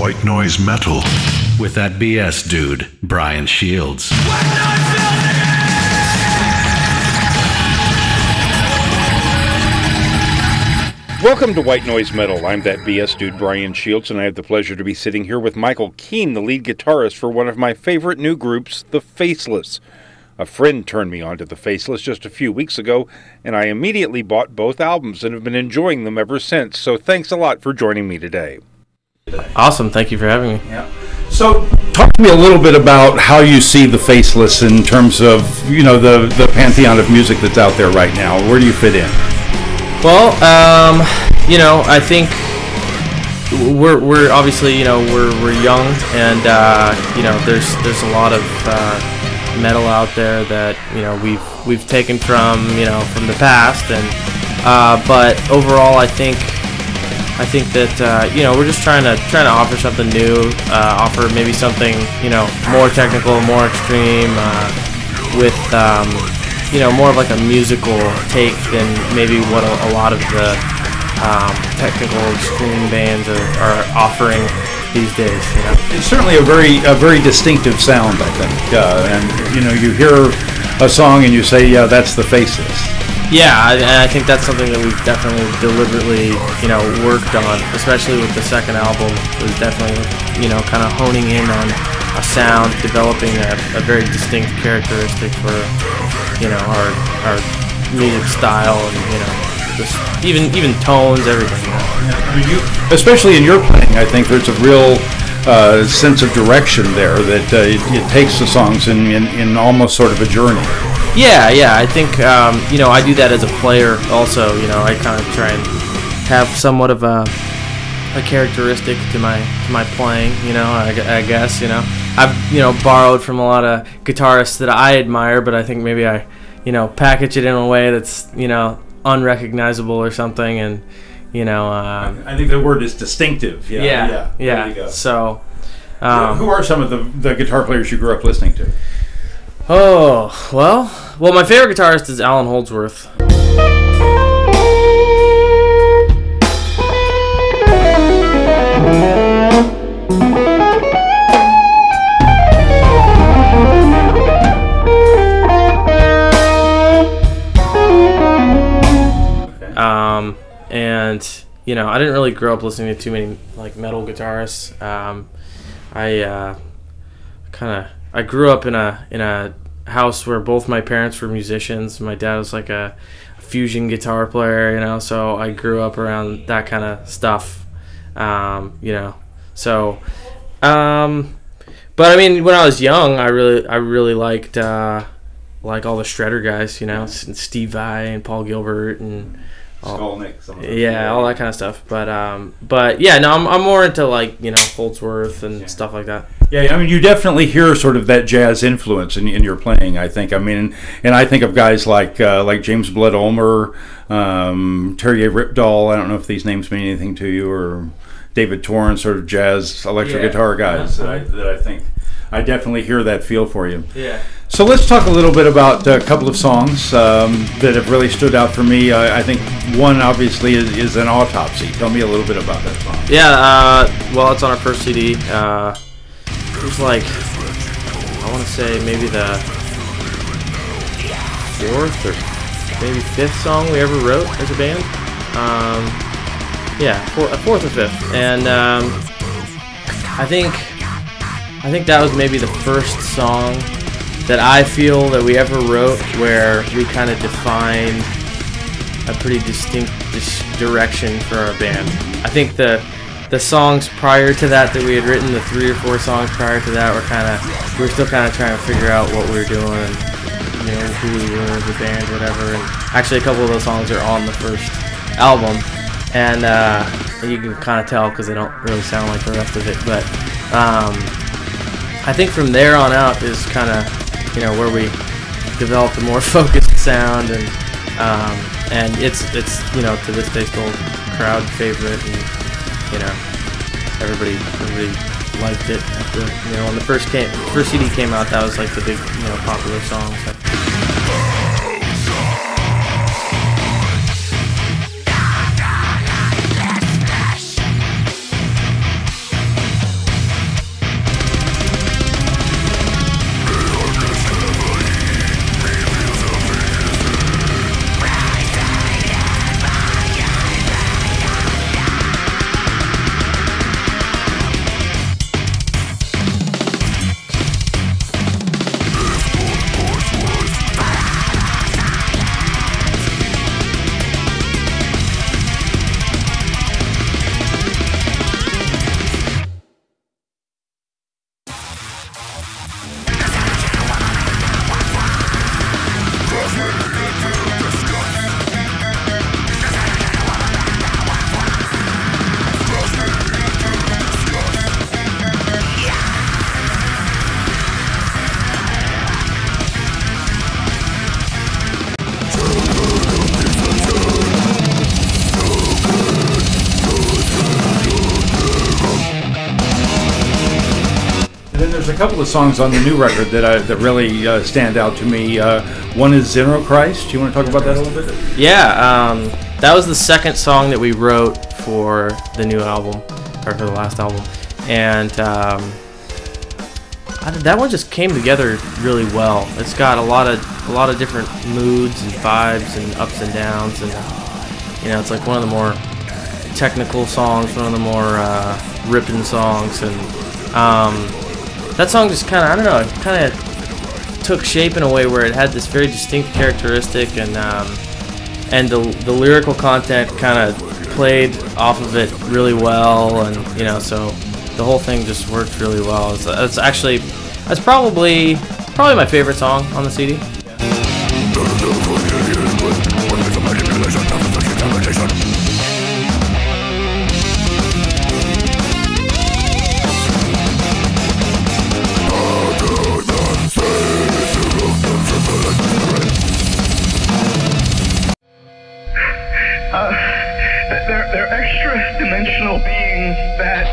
White Noise Metal with that BS dude, Brian Shields. Welcome to White Noise Metal. I'm that BS dude, Brian Shields, and I have the pleasure to be sitting here with Michael Keane, the lead guitarist for one of my favorite new groups, The Faceless. A friend turned me on to The Faceless just a few weeks ago, and I immediately bought both albums and have been enjoying them ever since, so thanks a lot for joining me today. Awesome, thank you for having me. Yeah. So, talk to me a little bit about how you see The Faceless in terms of, you know, the pantheon of music that's out there right now. Where do you fit in? Well, you know, I think we're obviously, you know, we're young, and you know, there's a lot of metal out there that, you know, we've taken from, you know, from the past, and but overall, I think that you know, we're just trying to offer something new, offer maybe something, you know, more technical, more extreme, with you know, more of like a musical take than maybe what a lot of the technical extreme bands are offering these days. You know? It's certainly a very distinctive sound, I think. And you know, you hear a song and you say, "Yeah, that's The Faceless." Yeah, and I think that's something that we've definitely deliberately, you know, worked on, especially with the second album. Was definitely, you know, kind of honing in on a sound, developing a very distinct characteristic for, you know, our music style, and, you know, just even tones, everything. You know? I mean, especially in your playing, I think there's a real sense of direction there that it takes the songs in almost sort of a journey. Yeah, I think, you know, I do that as a player also. You know, I kind of try and have somewhat of a characteristic to my playing, you know, I guess, you know. I've, you know, borrowed from a lot of guitarists that I admire, but I think maybe I, you know, package it in a way that's, you know, unrecognizable or something, and, you know. I think the word is distinctive. Yeah. There you go. So. Who are some of the guitar players you grew up listening to? Oh, well, my favorite guitarist is Alan Holdsworth. And, you know, I didn't really grow up listening to too many, like, metal guitarists. I grew up in a house where both my parents were musicians. My dad was like a fusion guitar player, you know, so I grew up around that kind of stuff, you know. So, but I mean, when I was young, I really liked like all the Shredder guys, you know, and Steve Vai and Paul Gilbert and Skolnick, some of them. Yeah, all that kind of stuff. But yeah, no, I'm more into, like, you know, Holdsworth and stuff like that. Yeah, I mean, you definitely hear sort of that jazz influence in your playing, I think. I mean, and I think of guys like James Blood Ulmer, Terje Ripdahl. I don't know if these names mean anything to you, or David Torrance, sort of jazz electric guitar guys that I think I definitely hear that feel for you. Yeah. So let's talk a little bit about a couple of songs that have really stood out for me. I think one obviously is An Autopsy. Tell me a little bit about that song. Yeah, well, it's on our first CD. It was like, I want to say maybe the fourth or maybe fifth song we ever wrote as a band. Yeah, fourth or fifth. And I think that was maybe the first song that I feel that we ever wrote where we kind of defined a pretty distinct direction for our band. I think the songs prior to that we had written, the 3 or 4 songs prior to that, we were still kind of trying to figure out what we were doing, and, you know, who we were as a band, whatever. And actually, a couple of those songs are on the first album, and you can kind of tell because they don't really sound like the rest of it. But I think from there on out is kind of, you know, where we developed a more focused sound, and it's you know, to this day still crowd favorite, and, you know, everybody liked it. After, you know, when the first CD came out, that was like the big, you know, popular song. So. there's a couple of songs on the new record that really stand out to me. One is Xenochrist. Do you want to talk about that a little bit? Yeah, that was the second song that we wrote for the new album, or for the last album, and that one just came together really well. It's got a lot of different moods and vibes and ups and downs, and it's like one of the more technical songs, one of the more ripping songs, and that song just kind of, I don't know, it kind of took shape in a way where it had this very distinct characteristic, and the lyrical content kind of played off of it really well, and so the whole thing just worked really well. That's probably my favorite song on the CD. They're extra-dimensional beings that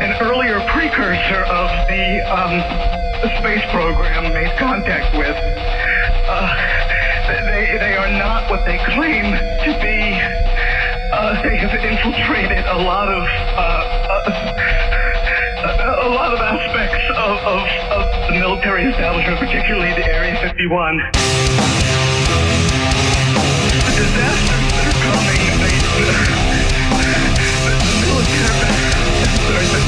an earlier precursor of the space program made contact with. They are not what they claim to be. They have infiltrated a lot of aspects of the military establishment, particularly the Area 51. The disasters that are coming,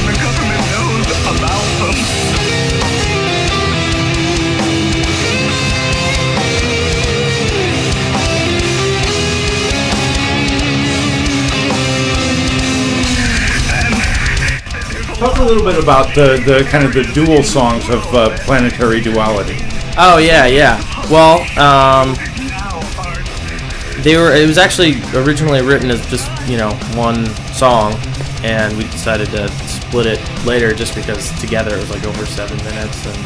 the government knows about them. Talk a little bit about the kind of the dual songs of Planetary Duality. Oh yeah. Well, it was actually originally written as just one song, and we decided to split it later just because together it was like over 7 minutes, and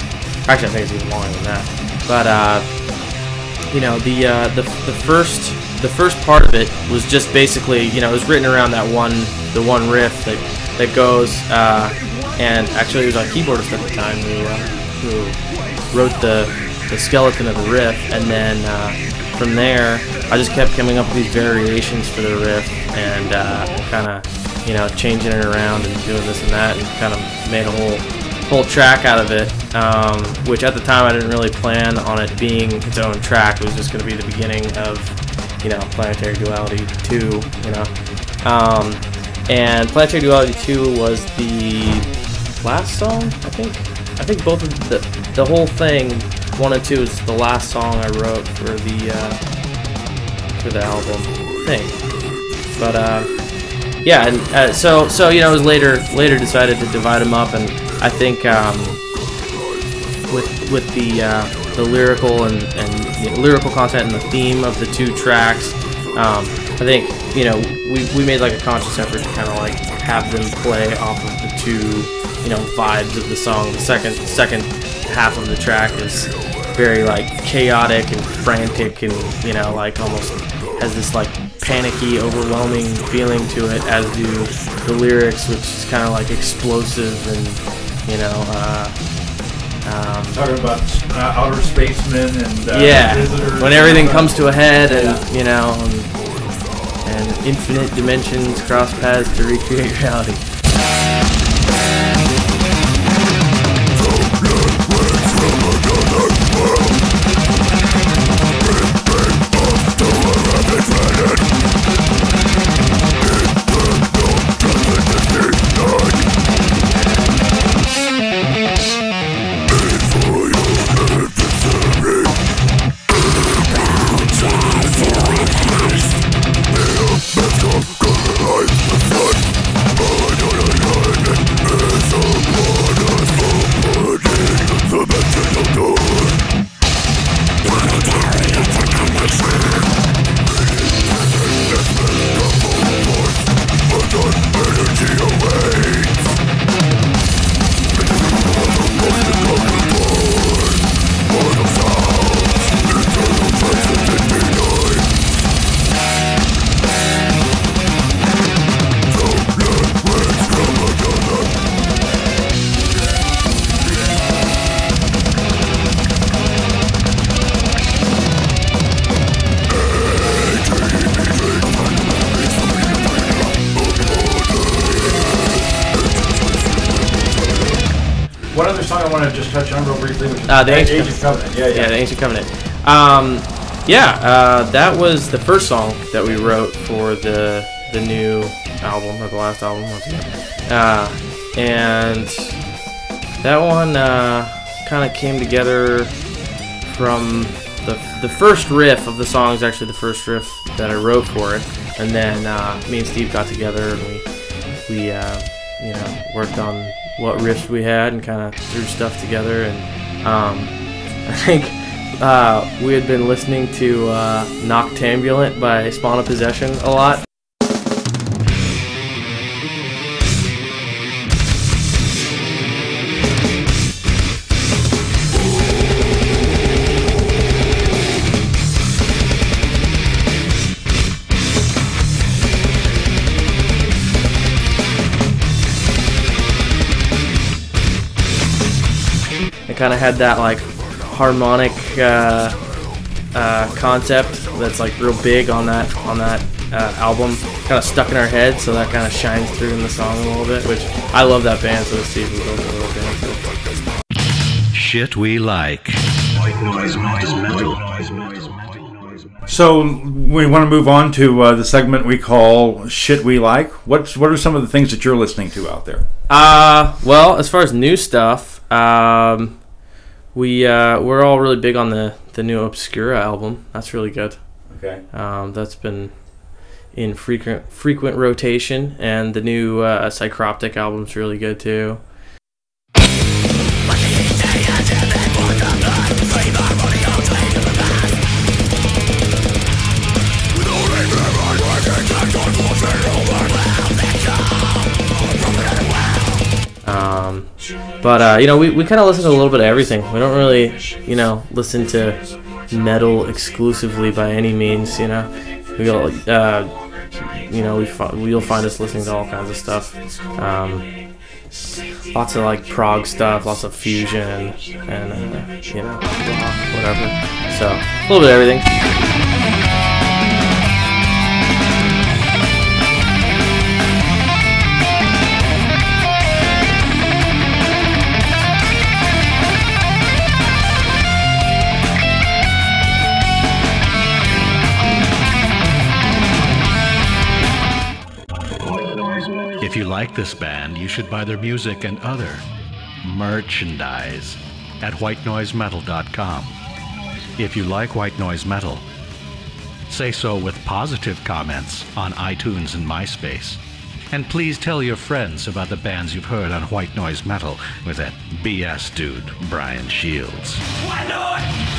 actually I think it's even longer than that. But the first part of it was just basically it was written around the one riff that goes, and actually it was our keyboardist at the time who wrote the skeleton of the riff, and then from there I just kept coming up with these variations for the riff, and kind of changing it around and doing this and that, and kind of made a whole track out of it, which at the time I didn't really plan on it being its own track. It was just going to be the beginning of Planetary Duality 2, and Planetary Duality 2 was the last song, I think both of the whole thing, 1 and 2, is the last song I wrote for the album, I think. But yeah, and so it was later decided to divide them up, and I think with the lyrical and lyrical content and the theme of the 2 tracks, I think we made like a conscious effort to kind of like have them play off of the 2 vibes of the song. The second half of the track is very like chaotic and frantic, and like almost has this like panicky, overwhelming feeling to it, as do the lyrics, which is kind of like explosive and talking about outer spacemen and visitors, when everything comes to a head, and and infinite dimensions cross paths to recreate reality. The one other song I want to just touch on real briefly, which is The Ancient Covenant. Yeah, the Ancient Covenant. That was the first song that we wrote for the new album, or the last album, once again. And that one kind of came together from the first riff of the song is actually the first riff that I wrote for it, and then me and Steve got together and we worked on what riffs we had and kind of threw stuff together. And I think we had been listening to Noctambulant by Spawn of Possession a lot. Kind of had that like harmonic concept that's like real big on that album, kind of stuck in our head, so that kind of shines through in the song a little bit, which I love that band, so Steve was also a little band. Shit we like. White noise metal. So we want to move on to the segment we call Shit We Like. What are some of the things that you're listening to out there? Well, as far as new stuff, we're all really big on the new Obscura album. That's really good. Okay. That's been in frequent rotation, and the new Psychroptic album's really good too. But we kind of listen to a little bit of everything. We don't really, listen to metal exclusively by any means. You'll find us listening to all kinds of stuff. Lots of like prog stuff, lots of fusion, and whatever. So a little bit of everything. If you like this band, you should buy their music and other merchandise at whitenoisemetal.com. If you like White Noise Metal, say so with positive comments on iTunes and MySpace. And please tell your friends about the bands you've heard on White Noise Metal with that BS dude, Brian Shields. White noise!